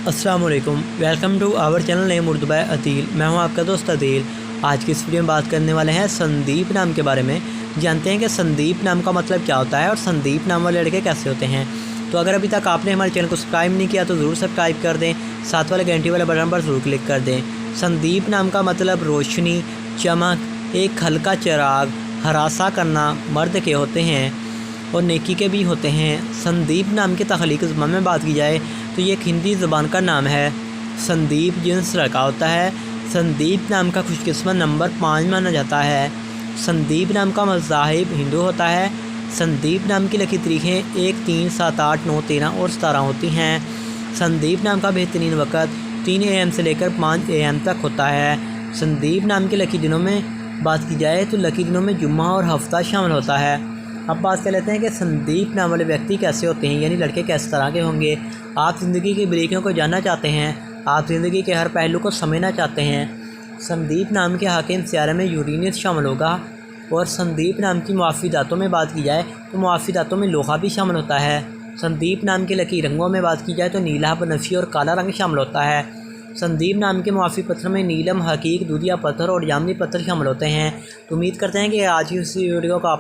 अस्सलाम वालेकुम, welcome to our channel name Urdu by Ateel. मैं हूं आपका दोस्त अतील। आज की इस वीडियो में बात करने वाले हैं संदीप नाम के बारे में। जानते हैं कि संदीप नाम का मतलब क्या होता है और संदीप नाम वाले लड़के कैसे होते हैं। तो अगर अभी तक आपने हमारे चैनल को सब्सक्राइब नहीं किया तो ज़रूर सब्सक्राइब कर दें, साथ वाले घंटी वाले बटन पर ज़रूर क्लिक कर दें। संदीप नाम का मतलब रोशनी, चमक, एक हल्का चिराग, हरासा करना मर्द के होते हैं और नेकी के भी होते हैं। संदीप नाम की तख्लीक ज़बान में बात की जाए तो ये एक हिंदी ज़बान का नाम है। संदीप जिन्स लड़का होता है। संदीप नाम का खुशकिस्मत नंबर 5 माना जाता है। संदीप नाम का मज़ाहिब हिंदू होता है। संदीप नाम की लकी तारीखें 1, 3, 7, 8, 9, 13 और 17 होती हैं। संदीप नाम का बेहतरीन वक़्त 3 AM से लेकर 5 AM तक होता है। संदीप नाम के लकी दिनों में बात की जाए तो लकी दिनों में जुम्मा और हफ्ता शामिल होता है। अब बात कर लेते हैं कि संदीप नाम वाले व्यक्ति कैसे होते हैं, यानी लड़के किस तरह के होंगे। आप ज़िंदगी की बारीकियों को जानना चाहते हैं, आप ज़िंदगी के हर पहलू को समझना चाहते हैं। संदीप नाम के हाकिम सियारे में यूरेनस शामिल होगा। और संदीप नाम की मुआफ़िदातों में बात की जाए तो मुआफ़िदातों में लोहा भी शामिल होता है। संदीप नाम के लकी रंगों में बात की जाए तो नीला, बनफशी और काला रंग शामिल होता है। संदीप नाम के मुआफ़ी पत्थर में नीलम, हकीक, दूधिया पत्थर और जामनी पत्थर शामिल होते हैं। तो उम्मीद करते हैं कि आज की इस वीडियो को